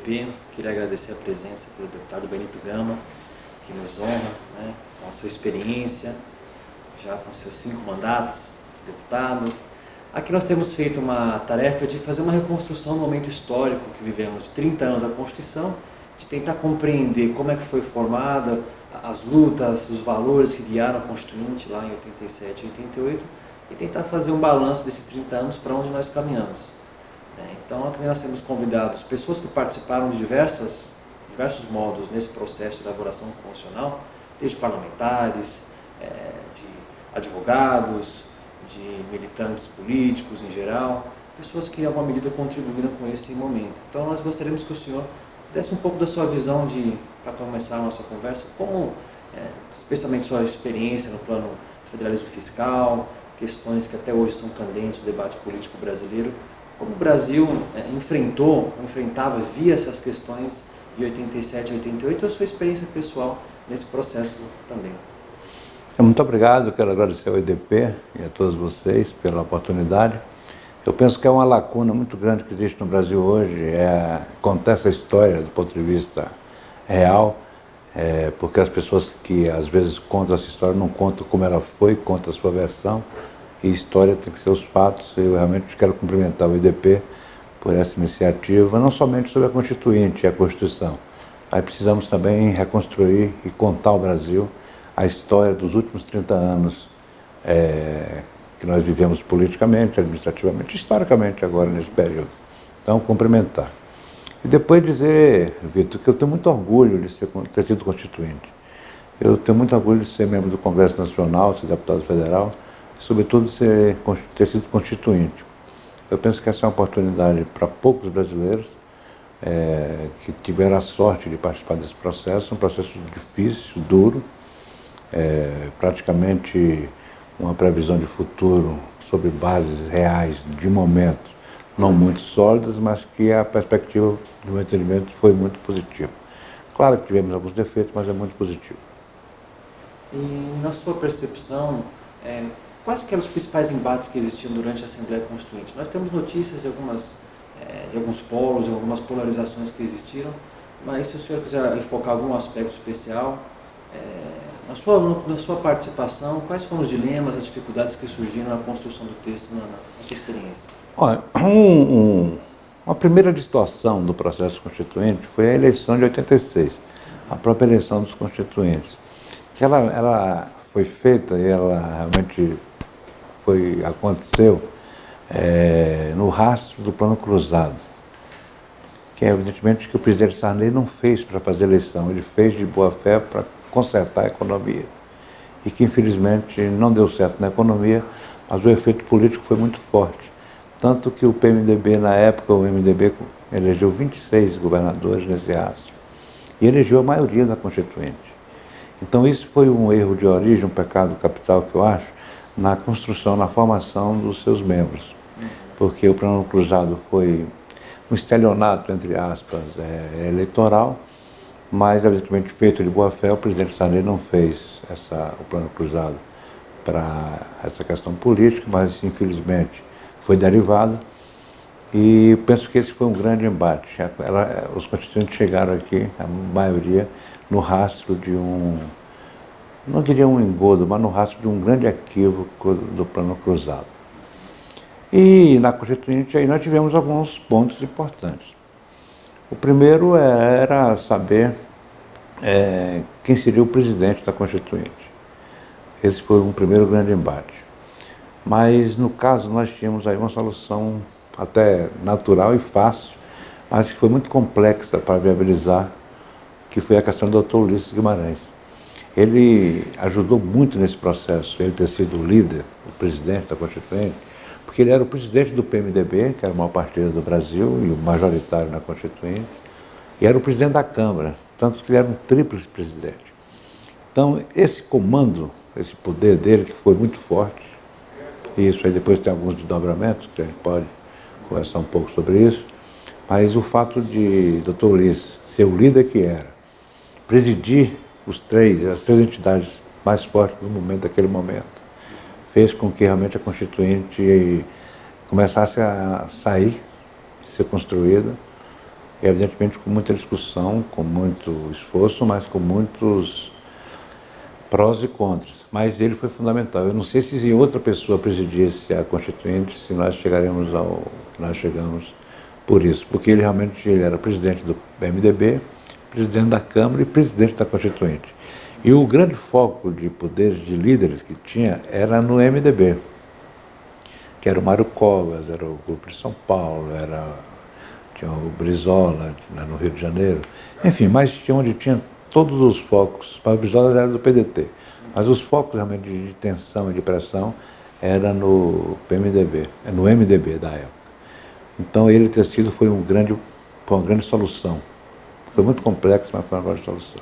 UDP. Queria agradecer a presença do deputado Benito Gama, que nos honra, né, com a sua experiência, já com seus 5 mandatos de deputado. Aqui nós temos feito uma tarefa de fazer uma reconstrução do momento histórico que vivemos, de 30 anos da Constituição, de tentar compreender como é que foi formada, as lutas, os valores que guiaram a Constituinte lá em 87 e 88, e tentar fazer um balanço desses 30 anos para onde nós caminhamos. Então, aqui nós temos convidados pessoas que participaram de diversos modos nesse processo de elaboração constitucional, desde parlamentares, de advogados, de militantes políticos em geral, pessoas que, em alguma medida, contribuíram com esse momento. Então, nós gostaríamos que o senhor desse um pouco da sua visão, para começar a nossa conversa, como, especialmente sua experiência no plano do federalismo fiscal, questões que até hoje são candentes no debate político brasileiro, como o Brasil via essas questões de 87 a 88, e a sua experiência pessoal nesse processo também. Muito obrigado, quero agradecer ao IDP e a todos vocês pela oportunidade. Eu penso que é uma lacuna muito grande que existe no Brasil hoje, contar essa história do ponto de vista real, porque as pessoas que às vezes contam essa história não contam como ela foi, contam a sua versão, e história tem que ser os fatos. Eu realmente quero cumprimentar o IDP por essa iniciativa, não somente sobre a Constituinte e a Constituição, mas precisamos também reconstruir e contar ao Brasil a história dos últimos 30 anos que nós vivemos politicamente, administrativamente, historicamente agora nesse período. Então, cumprimentar. E depois dizer, Vitor, que eu tenho muito orgulho de ter sido constituinte. Eu tenho muito orgulho de ser membro do Congresso Nacional, ser deputado federal, e sobretudo ter sido constituinte. Eu penso que essa é uma oportunidade para poucos brasileiros que tiveram a sorte de participar desse processo, um processo difícil, duro, praticamente uma previsão de futuro sobre bases reais, de momento, não muito sólidas, mas que a perspectiva do meu entendimento foi muito positiva. Claro que tivemos alguns defeitos, mas é muito positivo. E na sua percepção, quais que eram os principais embates que existiam durante a Assembleia Constituinte? Nós temos notícias de alguns polos, de algumas polarizações que existiram, mas se o senhor quiser enfocar algum aspecto especial, na sua participação, quais foram os dilemas, as dificuldades que surgiram na construção do texto, na sua experiência? Olha, uma primeira distorção do processo constituinte foi a eleição de 86, a própria eleição dos constituintes. Que ela foi feita e ela realmente aconteceu no rastro do Plano Cruzado, que é evidentemente que o presidente Sarney não fez para fazer eleição, ele fez de boa fé para consertar a economia, e que infelizmente não deu certo na economia, mas o efeito político foi muito forte, tanto que o PMDB na época, o MDB elegeu 26 governadores nesse rastro, e elegeu a maioria da Constituinte. Então isso foi um erro de origem, um pecado capital que eu acho, na construção, na formação dos seus membros, porque o Plano Cruzado foi um estelionato, entre aspas, eleitoral, mas, evidentemente, feito de boa fé, o presidente Sarney não fez o Plano Cruzado para essa questão política, mas, infelizmente, foi derivado. E penso que esse foi um grande embate. Os constituintes chegaram aqui, a maioria, no rastro de não diria um engodo, mas no rastro de um grande equívoco do Plano Cruzado. E na Constituinte aí nós tivemos alguns pontos importantes. O primeiro era saber quem seria o presidente da Constituinte. Esse foi um primeiro grande embate. Mas, no caso, nós tínhamos aí uma solução até natural e fácil, mas que foi muito complexa para viabilizar, que foi a questão do Dr. Ulisses Guimarães. Ele ajudou muito nesse processo, ele ter sido o líder, o presidente da Constituinte, porque ele era o presidente do PMDB, que era o maior partido do Brasil e o majoritário na Constituinte, e era o presidente da Câmara, tanto que ele era um tríplice presidente. Então, esse comando, esse poder dele, que foi muito forte, e isso aí depois tem alguns desdobramentos, que a gente pode conversar um pouco sobre isso, mas o fato de Dr. Ulisses ser o líder que era, presidir as três entidades mais fortes do momento, daquele momento, fez com que realmente a Constituinte começasse a sair, ser construída, evidentemente com muita discussão, com muito esforço, mas com muitos prós e contras. Mas ele foi fundamental. Eu não sei se outra pessoa presidisse a Constituinte, se nós chegaremos ao que nós chegamos por isso. Porque ele realmente era presidente do MDB, presidente da Câmara e presidente da Constituinte. E o grande foco de poderes, de líderes que tinha, era no MDB, que era o Mário Covas, era o Grupo de São Paulo, tinha o Brizola, no Rio de Janeiro. Enfim, mas tinha onde tinha todos os focos. O Brizola era do PDT, mas os focos realmente de tensão e de pressão era no PMDB, no MDB da época. Então ele ter sido foi uma grande solução. Foi muito complexo, mas foi uma grande solução.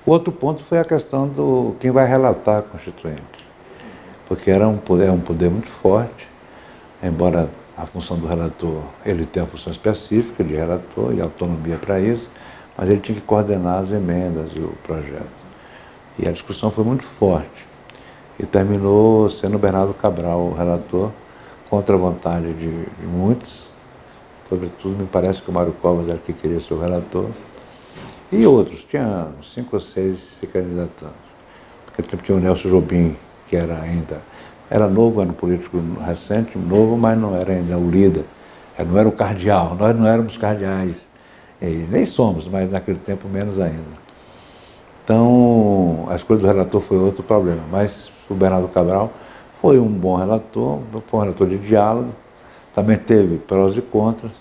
O outro ponto foi a questão do quem vai relatar a Constituinte, porque era um poder muito forte, embora a função do relator, ele tem a função específica de relator e autonomia para isso, mas ele tinha que coordenar as emendas e o projeto. E a discussão foi muito forte. E terminou sendo o Bernardo Cabral o relator, contra a vontade de muitos. Sobretudo, me parece que o Mário Covas era que queria ser o relator. E outros, tinha 5 ou 6 se candidatando. Porque tinha o Nelson Jobim, que era novo, era um político recente, novo, mas não era ainda o líder, não era o cardeal, nós não éramos cardeais, e nem somos, mas naquele tempo menos ainda. Então, a escolha do relator foi outro problema, mas o Bernardo Cabral foi um bom relator, foi um relator de diálogo, também teve prós e contras,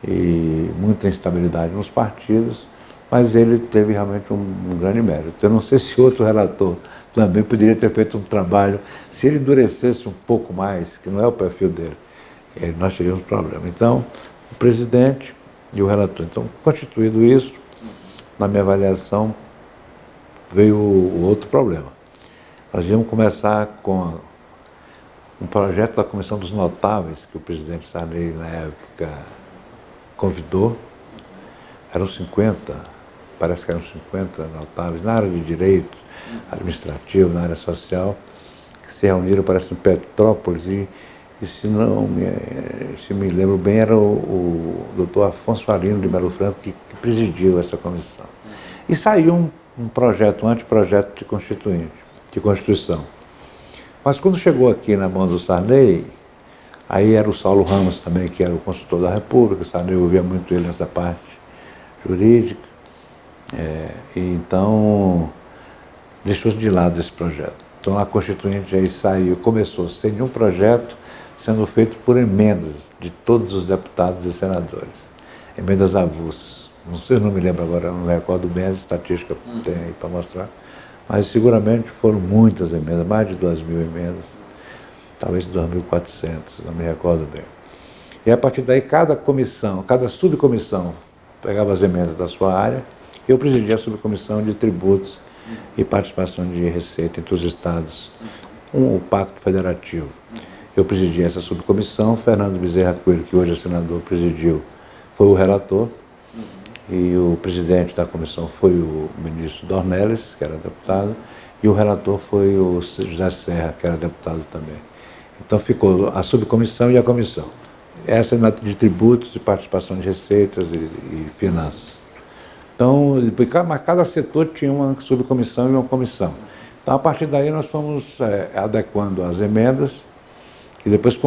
e muita instabilidade nos partidos, mas ele teve realmente um grande mérito. Eu não sei se outro relator também poderia ter feito um trabalho, se ele endurecesse um pouco mais, que não é o perfil dele, nós teríamos problema. Então, o presidente e o relator. Então, constituído isso, na minha avaliação, veio o outro problema. Nós íamos começar com um projeto da Comissão dos Notáveis, que o presidente Sarney, na época, convidou. Eram 50, parece que eram 50 notáveis, na área de direito, administrativo, na área social, que se reuniram, parece, em Petrópolis, e se me lembro bem, era o doutor Afonso Arino de Melo Franco que presidiu essa comissão. E saiu um projeto, um anteprojeto de Constituição. Mas quando chegou aqui na mão do Sarney, aí era o Saulo Ramos também, que era o consultor da República, o Sarney ouvia muito ele nessa parte jurídica, e então deixou de lado esse projeto. Então a Constituinte aí começou sem nenhum projeto, sendo feito por emendas de todos os deputados e senadores. Emendas avulsas. Não sei, eu não me lembro agora, não me recordo bem, as estatísticas tem aí para mostrar, mas seguramente foram muitas emendas, mais de 2.000 emendas, talvez 2.400, não me recordo bem. E a partir daí cada subcomissão pegava as emendas da sua área. Eu presidia a subcomissão de tributos e participação de receita entre os estados, o Pacto Federativo. Eu presidi essa subcomissão, Fernando Bezerra Coelho, que hoje é senador, presidiu, foi o relator, e o presidente da comissão foi o ministro Dornelles, que era deputado, e o relator foi o José Serra, que era deputado também. Então ficou a subcomissão e a comissão. Essa é de tributos, de participação de receitas e finanças. Então, mas cada setor tinha uma subcomissão e uma comissão. Então, a partir daí, nós fomos adequando as emendas, que depois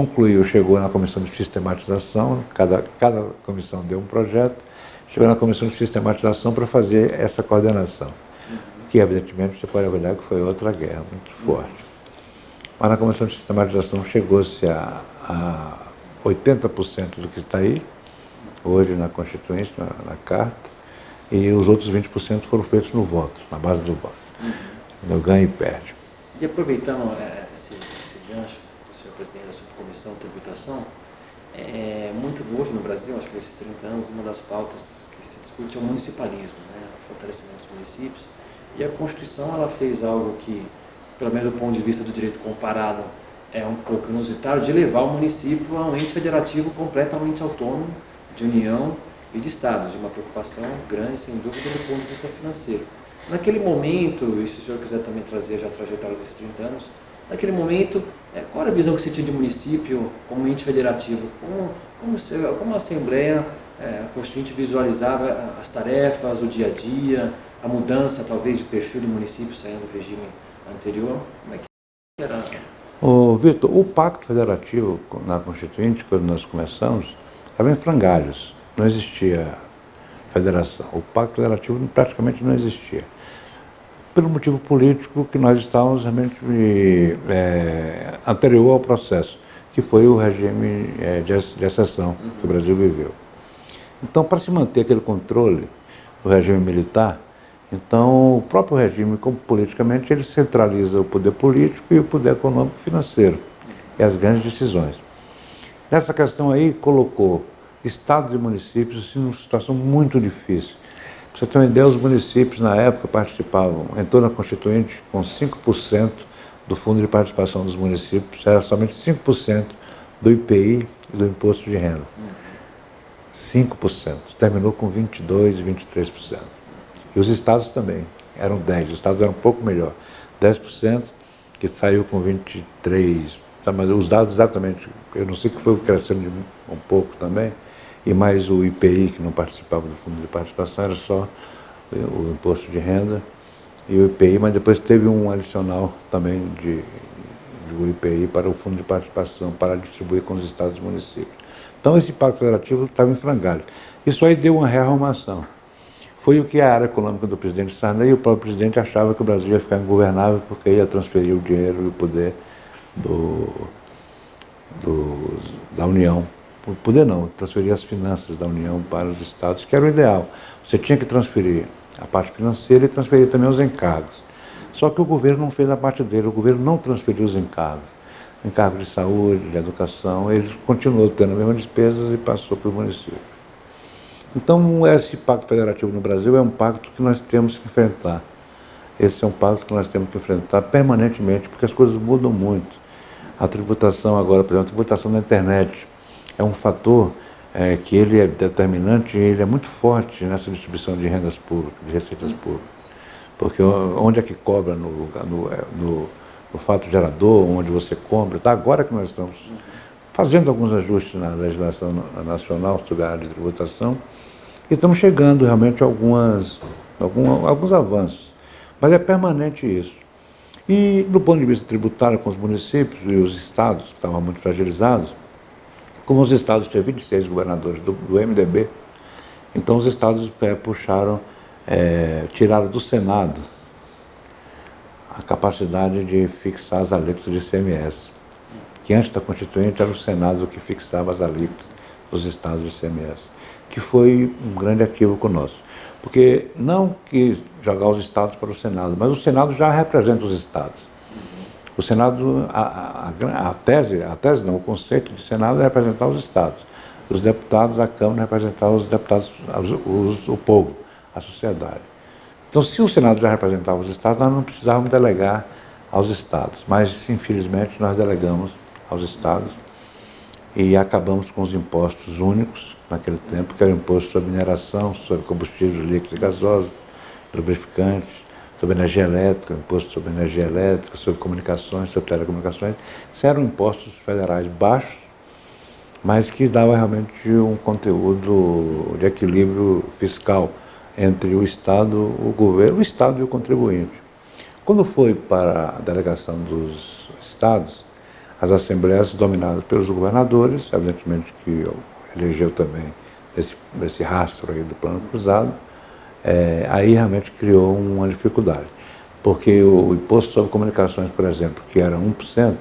chegou na comissão de sistematização, cada comissão deu um projeto, chegou na comissão de sistematização para fazer essa coordenação, que, evidentemente, você pode avaliar que foi outra guerra muito forte. Mas na comissão de sistematização chegou-se a 80% do que está aí, hoje na Constituinte, na Carta, e os outros 20% foram feitos no voto, na base do voto. No ganho e perde. E aproveitando esse gancho do senhor presidente da subcomissão de tributação, muito hoje no Brasil, acho que nesses 30 anos, uma das pautas que se discute é o municipalismo, né, o fortalecimento dos municípios. E a Constituição ela fez algo que, pelo menos do ponto de vista do direito comparado, é um pouco inusitado, de levar o município a um ente federativo completamente autônomo, de união e de estados, de uma preocupação grande, sem dúvida, do ponto de vista financeiro. Naquele momento, e se o senhor quiser também trazer já a trajetória desses 30 anos, naquele momento, qual era a visão que você tinha de município como ente federativo, como a Assembleia a Constituinte visualizava as tarefas, o dia a dia, a mudança talvez de perfil do município saindo do regime anterior? Como é que era? Vitor, o Pacto Federativo na Constituinte, quando nós começamos, estava em frangalhos, não existia federação. O Pacto Federativo praticamente não existia. Pelo motivo político que nós estávamos realmente anterior ao processo, que foi o regime de exceção que o Brasil viveu. Então, para se manter aquele controle do regime militar, então o próprio regime, como politicamente, ele centraliza o poder político e o poder econômico e financeiro, e as grandes decisões. Nessa questão aí, colocou estados e municípios assim, numa situação muito difícil. Para você ter uma ideia, os municípios na época participavam, entrou na Constituinte com 5% do fundo de participação dos municípios, era somente 5% do IPI e do imposto de renda. 5%, terminou com 22%, 23%. E os estados também, eram 10%, os estados eram um pouco melhor, 10%, que saiu com 23%, mas os dados exatamente, eu não sei que foi crescendo um pouco também, e mais o IPI, que não participava do fundo de participação, era só o imposto de renda e o IPI, mas depois teve um adicional também do IPI para o fundo de participação, para distribuir com os estados e municípios. Então esse Pacto Federativo estava em frangalho. Isso aí deu uma rearrumação. Foi o que a área econômica do presidente Sarney e o próprio presidente achava que o Brasil ia ficar ingovernável porque ia transferir o dinheiro e o poder da União. O poder não, transferir as finanças da União para os estados, que era o ideal. Você tinha que transferir a parte financeira e transferir também os encargos. Só que o governo não fez a parte dele, o governo não transferiu os encargos. Encargo de saúde, de educação, ele continuou tendo as mesmas despesas e passou para o município. Então, esse Pacto Federativo no Brasil é um pacto que nós temos que enfrentar. Esse é um pacto que nós temos que enfrentar permanentemente, porque as coisas mudam muito. A tributação agora, por exemplo, a tributação da internet é um fator que ele é determinante e ele é muito forte nessa distribuição de rendas públicas, de receitas públicas. Porque onde é que cobra no fato gerador, onde você compra, tá? Agora que nós estamos fazendo alguns ajustes na legislação nacional sobre a área de tributação, e estamos chegando realmente a alguns avanços. Mas é permanente isso. E, do ponto de vista tributário, com os municípios e os estados, que estavam muito fragilizados, como os estados tinham 26 governadores do MDB, então os estados tiraram do Senado a capacidade de fixar as alíquotas de ICMS, que antes da Constituinte era o Senado que fixava as alíquotas dos estados de ICMS, que foi um grande equívoco nosso. Porque não que jogar os estados para o Senado, mas o Senado já representa os estados. O Senado, a tese não, o conceito de Senado é representar os estados. Os deputados, a Câmara, representar os deputados, o povo, a sociedade. Então, se o Senado já representava os estados, nós não precisávamos delegar aos estados. Mas, infelizmente, nós delegamos aos estados e acabamos com os impostos únicos naquele tempo, que era o imposto sobre mineração, sobre combustíveis líquidos e gasosos, lubrificantes, sobre energia elétrica, imposto sobre energia elétrica, sobre comunicações, sobre telecomunicações. Isso eram impostos federais baixos, mas que dava realmente um conteúdo de equilíbrio fiscal entre o Estado, o governo, o Estado e o contribuinte. Quando foi para a delegação dos estados, as assembleias dominadas pelos governadores, evidentemente que elegeu também esse rastro aí do plano cruzado, aí realmente criou uma dificuldade. Porque o imposto sobre comunicações, por exemplo, que era 1%,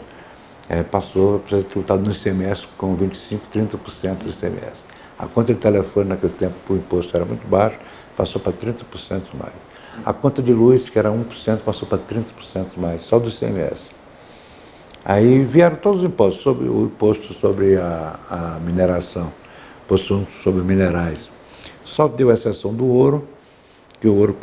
passou a ser tributado no ICMS com 25%, 30% do ICMS. A conta de telefone naquele tempo, o imposto era muito baixo, passou para 30% mais. A conta de luz, que era 1%, passou para 30% mais, só do ICMS. Aí vieram todos os impostos, o imposto sobre a mineração, o imposto sobre minerais. Só deu exceção do ouro, que o ouro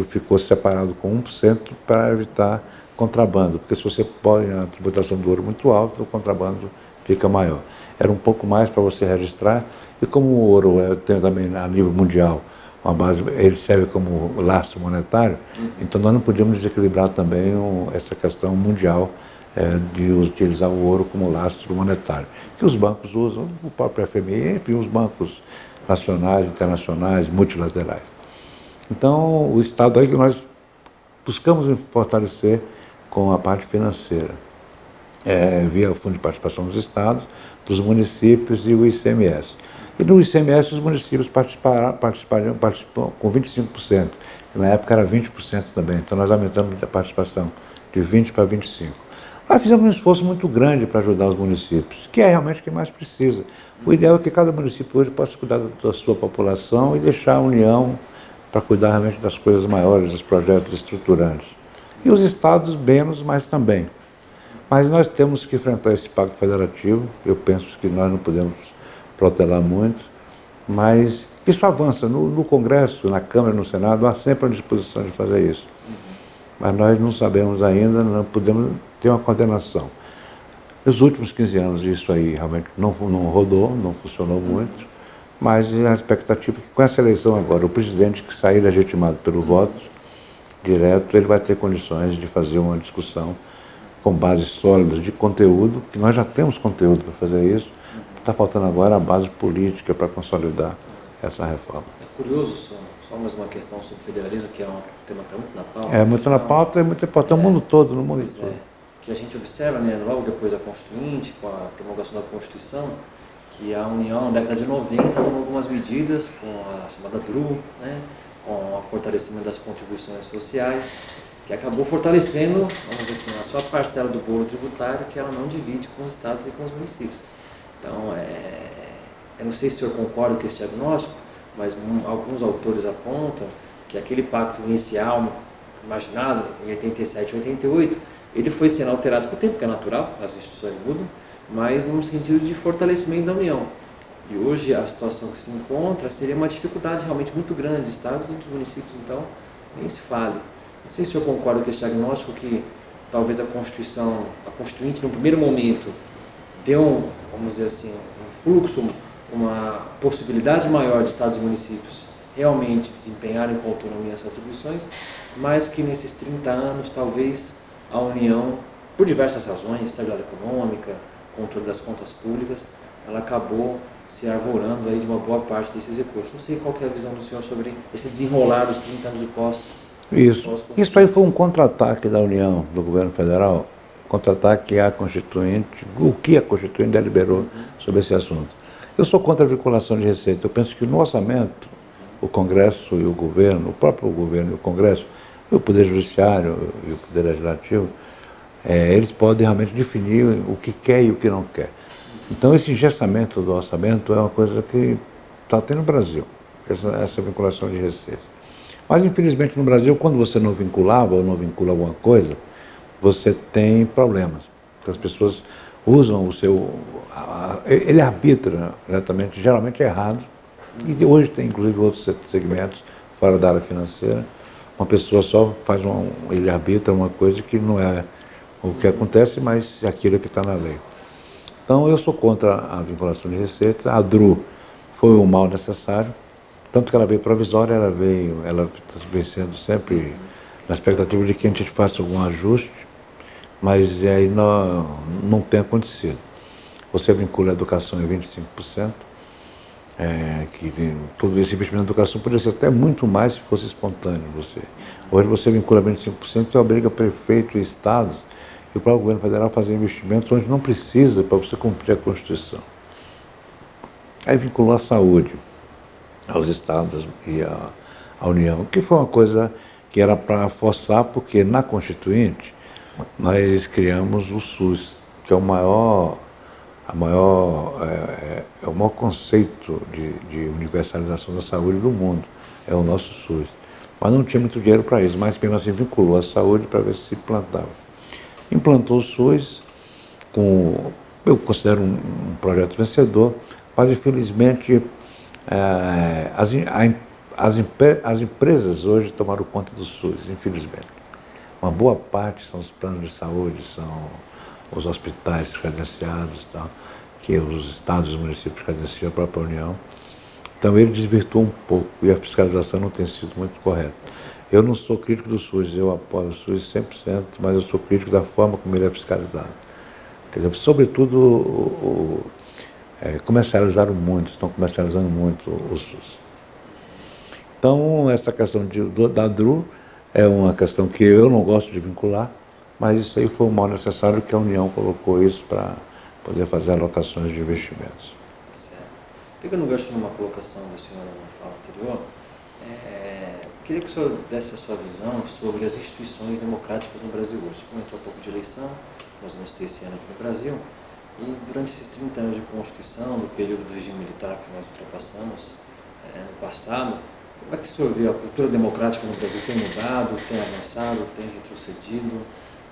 ficou separado com 1% para evitar contrabando, porque se você põe a tributação do ouro muito alta, o contrabando fica maior. Era um pouco mais para você registrar, e como o ouro tem também a nível mundial uma base, ele serve como lastro monetário, então nós não podíamos desequilibrar também essa questão mundial de utilizar o ouro como lastro monetário, que os bancos usam, o próprio FMI, enfim, os bancos nacionais, internacionais, multilaterais. Então, o Estado aí que nós buscamos fortalecer com a parte financeira, via o Fundo de Participação dos Estados, dos municípios e o ICMS. E no ICMS os municípios participam com 25%, na época era 20% também, então nós aumentamos a participação de 20% para 25%. Nós fizemos um esforço muito grande para ajudar os municípios, que é realmente quem mais precisa. O ideal é que cada município hoje possa cuidar da sua população e deixar a União para cuidar realmente das coisas maiores, dos projetos estruturantes. E os estados menos, mas também. Mas nós temos que enfrentar esse pacto federativo, eu penso que nós não podemos protelar muito, mas isso avança. No Congresso, na Câmara, no Senado, há sempre a disposição de fazer isso. Mas nós não sabemos ainda, não podemos ter uma coordenação. Nos últimos 15 anos isso aí realmente não rodou, não funcionou muito, mas a expectativa é que com essa eleição agora, o presidente que sair legitimado pelo voto direto, ele vai ter condições de fazer uma discussão com bases sólidas de conteúdo, que nós já temos conteúdo para fazer isso, está faltando agora a base política para consolidar essa reforma. É curioso, só mais uma questão sobre o federalismo, que é um tema que está muito na pauta. É muito na pauta, é muito importante, no mundo todo, no mundo todo. Que a gente observa, né, logo depois da Constituinte, com a promulgação da Constituição, que a União, na década de 90, tomou algumas medidas com a chamada DRU, né, com o fortalecimento das contribuições sociais, que acabou fortalecendo, vamos dizer assim, a sua parcela do bolo tributário, que ela não divide com os estados e com os municípios. Então, eu não sei se o senhor concorda com esse diagnóstico, mas alguns autores apontam que aquele pacto inicial, imaginado em 87 e 88, ele foi sendo alterado com o tempo, que é natural, as instituições mudam, mas num sentido de fortalecimento da União. E hoje a situação que se encontra seria uma dificuldade realmente muito grande dos estados e dos municípios, então nem se fale. Não sei se o senhor concorda com esse diagnóstico que talvez a Constituinte, no primeiro momento, deu, vamos dizer assim, um fluxo, uma possibilidade maior de estados e municípios realmente desempenharem com autonomia suas atribuições, mas que nesses 30 anos talvez a União, por diversas razões, estabilidade econômica, controle das contas públicas, ela acabou se arvorando aí de uma boa parte desses recursos. Não sei qual que é a visão do senhor sobre esse desenrolar dos 30 anos do pós. Isso aí foi um contra-ataque da União, do governo federal, contra-ataque à Constituinte, o que a Constituinte deliberou sobre esse assunto. Eu sou contra a vinculação de receita. Eu penso que no orçamento, o Congresso e o governo, o próprio governo e o Congresso, e o Poder Judiciário e o Poder Legislativo, eles podem realmente definir o que quer e o que não quer. Então, esse engessamento do orçamento é uma coisa que está tendo no Brasil, essa vinculação de receitas. Mas, infelizmente, no Brasil, quando você não vinculava ou não vincula alguma coisa, você tem problemas. As pessoas usam o seu... Ele arbitra exatamente, geralmente errado, e hoje tem, inclusive, outros segmentos fora da área financeira. Uma pessoa só ele arbitra uma coisa que não é o que acontece, mas é aquilo que está na lei. Então, eu sou contra a vinculação de receitas. A DRU foi um mal necessário, tanto que ela veio provisória, ela vem sendo sempre na expectativa de que a gente faça algum ajuste, mas aí não tem acontecido. Você vincula a educação em 25%, todo esse investimento na educação poderia ser até muito mais se fosse espontâneo. Hoje você vincula 25% e obriga prefeito e estados e o próprio governo federal a fazer investimentos onde não precisa para você cumprir a Constituição. Aí vinculou a saúde aos estados e à União, que foi uma coisa que era para forçar, porque na Constituinte nós criamos o SUS, que é o maior conceito de universalização da saúde do mundo, é o nosso SUS. Mas não tinha muito dinheiro para isso, mas mesmo assim vinculou a saúde para ver se implantava. Implantou o SUS, eu considero um projeto vencedor, mas infelizmente as empresas hoje tomaram conta do SUS, infelizmente. Uma boa parte são os planos de saúde, são os hospitais credenciados, tal, que os estados e os municípios credenciam a própria União. Então ele desvirtuou um pouco e a fiscalização não tem sido muito correta. Eu não sou crítico do SUS, eu apoio o SUS 100%, mas eu sou crítico da forma como ele é fiscalizado. Quer dizer, sobretudo comercializaram muito, estão comercializando muito o SUS. Então, essa questão da DRU é uma questão que eu não gosto de vincular, mas isso aí foi o mal necessário que a União colocou isso para poder fazer alocações de investimentos. Certo. Pegando o gancho numa colocação do senhor na fala anterior, queria que o senhor desse a sua visão sobre as instituições democráticas no Brasil hoje. Você comentou um pouco de eleição, nós vamos ter esse ano aqui no Brasil, e durante esses 30 anos de Constituição, do período do regime militar que nós ultrapassamos no passado, como é que o senhor vê a cultura democrática no Brasil? Tem mudado, tem avançado, tem retrocedido?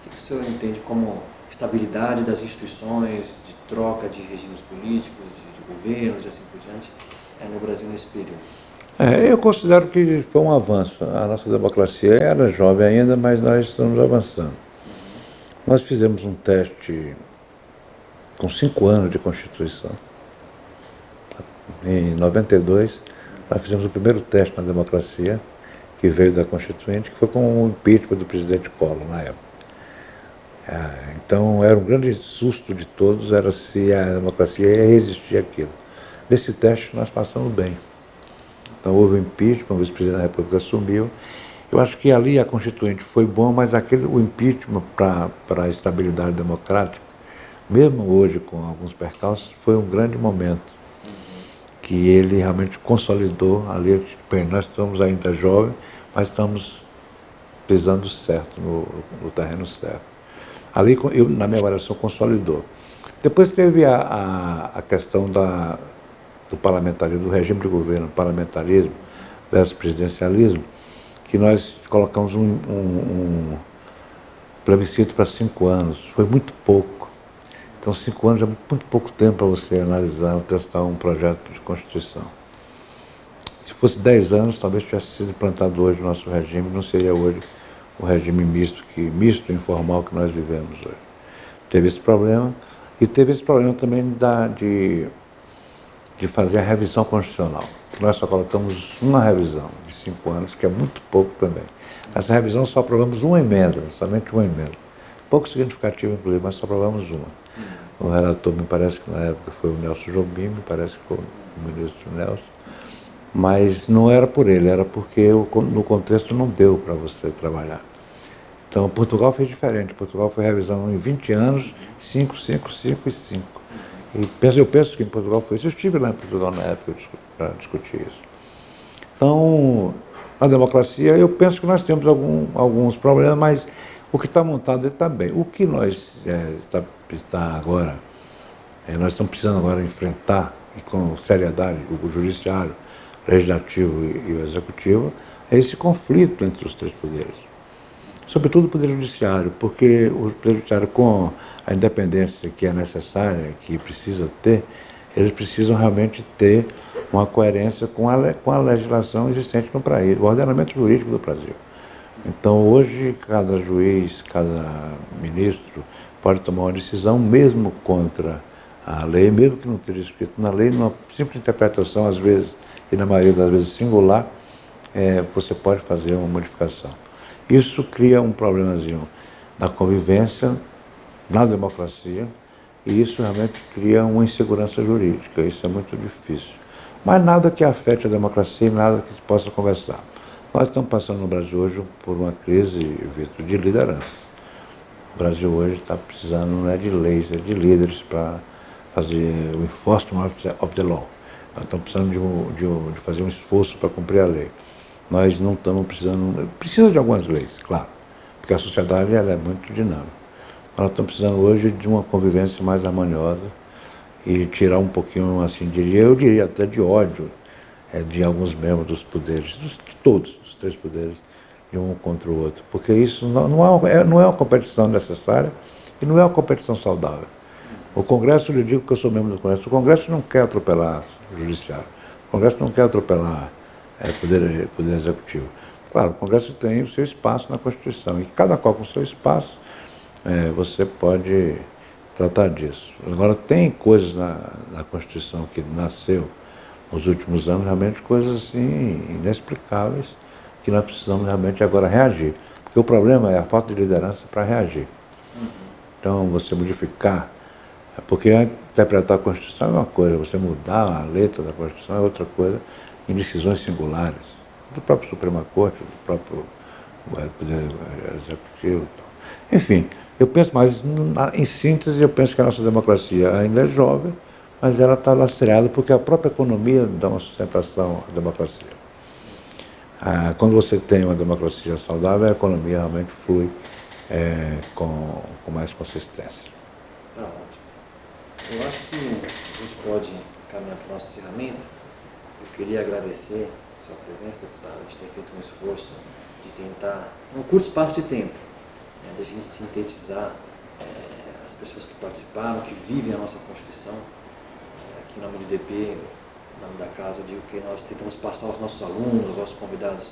O que o senhor entende como estabilidade das instituições, de troca de regimes políticos, de governos e assim por diante, no Brasil nesse período? Eu considero que foi um avanço. A nossa democracia era jovem ainda, mas nós estamos avançando. Nós fizemos um teste com 5 anos de Constituição. Em 92, nós fizemos o primeiro teste na democracia, que veio da Constituinte, que foi com o impeachment do presidente Collor, na época. Então, era um grande susto de todos, era se a democracia ia resistir àquilo. Nesse teste, nós passamos bem. Então, houve o impeachment, o vice-presidente da República assumiu. Eu acho que ali a Constituinte foi bom, mas o impeachment para a estabilidade democrática, mesmo hoje com alguns percalços, foi um grande momento, que ele realmente consolidou ali. Bem, nós estamos ainda jovens, mas estamos pisando certo, no terreno certo. Ali, na minha avaliação, consolidou. Depois teve a questão do parlamentarismo, do regime de governo, parlamentarismo versus presidencialismo, que nós colocamos um plebiscito para 5 anos. Foi muito pouco. Então, 5 anos é muito pouco tempo para você analisar, testar um projeto de Constituição. Se fosse 10 anos, talvez tivesse sido implantado hoje o nosso regime, não seria hoje o regime misto informal que nós vivemos hoje. Teve esse problema, e teve esse problema também de fazer a revisão constitucional. Nós só colocamos uma revisão de 5 anos, que é muito pouco também. Nessa revisão só aprovamos uma emenda, somente uma emenda. Pouco significativo, inclusive, mas só aprovamos uma. O relator, me parece que na época foi o Nelson Jobim, me parece que foi o ministro Nelson, mas não era por ele, era porque no contexto não deu para você trabalhar. Então, Portugal fez diferente. Portugal foi revisão em 20 anos, 5, 5, 5 e 5. Eu penso que em Portugal foi isso. Eu estive lá em Portugal na época para discutir isso. Então, a democracia, eu penso que nós temos alguns problemas, mas o que está montado está bem. O que nós agora, nós estamos precisando agora enfrentar, e com seriedade, o judiciário, o legislativo e o executivo, é esse conflito entre os 3 poderes. Sobretudo o Poder Judiciário, porque o Poder Judiciário, com a independência que é necessária, que precisa ter, eles precisam realmente ter uma coerência com a legislação existente no país, o ordenamento jurídico do Brasil. Então, hoje, cada juiz, cada ministro pode tomar uma decisão, mesmo contra a lei, mesmo que não esteja escrito na lei, numa simples interpretação, às vezes, e na maioria das vezes singular, você pode fazer uma modificação. Isso cria um problemazinho da convivência, na democracia, e isso realmente cria uma insegurança jurídica. Isso é muito difícil. Mas nada que afete a democracia e nada que se possa conversar. Nós estamos passando no Brasil hoje por uma crise, Vitor, de liderança. O Brasil hoje está precisando não é de leis, é de líderes para fazer o enforcement of the law. Nós estamos precisando de fazer um esforço para cumprir a lei. Nós não estamos precisando... Precisa de algumas leis, claro, porque a sociedade ela é muito dinâmica. Nós estamos precisando hoje de uma convivência mais harmoniosa e tirar um pouquinho, assim, eu diria até de ódio de alguns membros dos poderes, de todos, dos 3 poderes, de um contra o outro. Porque isso não é uma competição necessária e não é uma competição saudável. O Congresso, eu lhe digo que eu sou membro do Congresso, o Congresso não quer atropelar o Judiciário, o Congresso não quer atropelar poder Executivo. Claro, o Congresso tem o seu espaço na Constituição, e cada qual com o seu espaço, você pode tratar disso. Agora, tem coisas na Constituição que nasceu nos últimos anos, realmente coisas assim inexplicáveis, que nós precisamos realmente agora reagir. Porque o problema é a falta de liderança para reagir. Então, você modificar Porque interpretar a Constituição é uma coisa, você mudar a letra da Constituição é outra coisa, em decisões singulares, do próprio Suprema Corte, do próprio Poder Executivo. Enfim, eu penso, mas em síntese, eu penso que a nossa democracia ainda é jovem, mas ela está lastreada porque a própria economia dá uma sustentação à democracia. Quando você tem uma democracia saudável, a economia realmente flui com mais consistência. Tá ótimo. Eu acho que a gente pode caminhar para o nosso encerramento. Eu queria agradecer a sua presença, deputado. A gente tem feito um esforço de tentar, num curto espaço de tempo, de a gente sintetizar as pessoas que participaram, que vivem a nossa Constituição. Aqui em nome do IDP, em nome da casa, eu digo que nós tentamos passar aos nossos alunos, aos nossos convidados,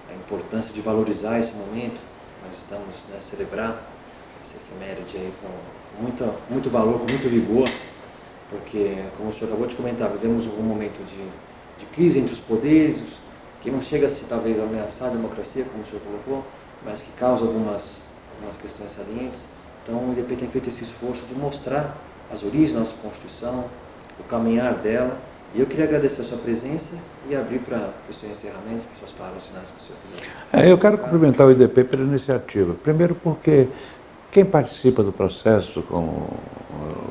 a importância de valorizar esse momento. Nós estamos celebrar essa efeméride aí com muito valor, com muito vigor, porque, como o senhor acabou de comentar, vivemos um momento de crise entre os poderes, que não chega a se talvez ameaçar a democracia, como o senhor colocou, mas que causa algumas questões salientes. Então o IDP tem feito esse esforço de mostrar as origens da nossa Constituição, o caminhar dela, e eu queria agradecer a sua presença e abrir para o seu encerramento, para suas palavras finais, que o senhor quiser. Eu quero cumprimentar o IDP pela iniciativa. Primeiro porque quem participa do processo, como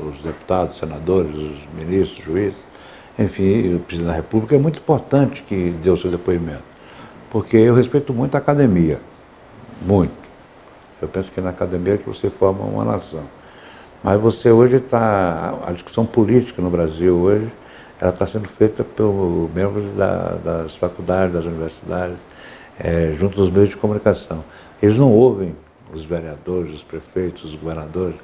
os deputados, senadores, os ministros, juízes, enfim, o presidente da República, é muito importante que dê o seu depoimento. Porque eu respeito muito a academia, muito. Eu penso que na academia é que você forma uma nação. Mas você hoje está, a discussão política no Brasil hoje, ela está sendo feita por membros das faculdades, das universidades, junto dos meios de comunicação. Eles não ouvem os vereadores, os prefeitos, os governadores,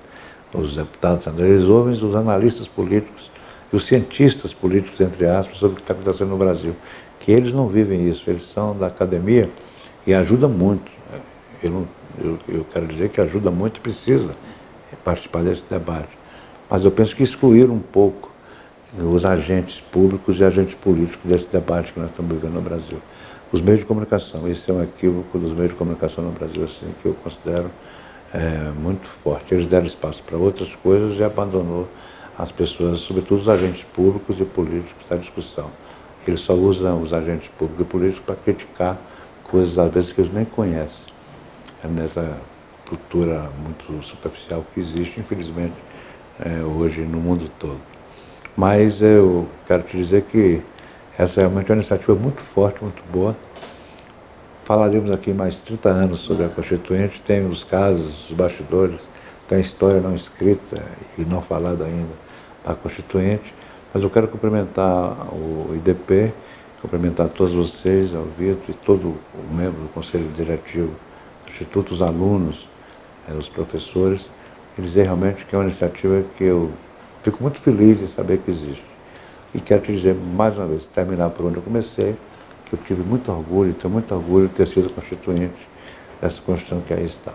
os deputados, senadores, eles ouvem os analistas políticos e os cientistas políticos, entre aspas, sobre o que está acontecendo no Brasil. Que eles não vivem isso, eles são da academia e ajuda muito. Eu quero dizer que ajuda muito e precisa participar desse debate. Mas eu penso que excluir um pouco os agentes públicos e agentes políticos desse debate que nós estamos vivendo no Brasil. Os meios de comunicação, esse é um equívoco dos meios de comunicação no Brasil, assim, que eu considero muito forte. Eles deram espaço para outras coisas e abandonou as pessoas, sobretudo os agentes públicos e políticos da discussão. Eles só usam os agentes públicos e políticos para criticar coisas, às vezes, que eles nem conhecem. Nessa cultura muito superficial que existe, infelizmente, hoje no mundo todo. Mas eu quero te dizer que essa é realmente uma iniciativa muito forte, muito boa. Falaremos aqui mais 30 anos sobre a Constituinte, tem os casos, os bastidores, tem a história não escrita e não falada ainda da Constituinte, mas eu quero cumprimentar o IDP, cumprimentar todos vocês, ao Vitor e todo o membro do Conselho Diretivo do Instituto, os alunos, os professores, e dizer realmente que é uma iniciativa que eu fico muito feliz em saber que existe. E quero te dizer, mais uma vez, terminar por onde eu comecei, que eu tive muito orgulho, tenho muito orgulho de ter sido constituinte dessa Constituição que aí está.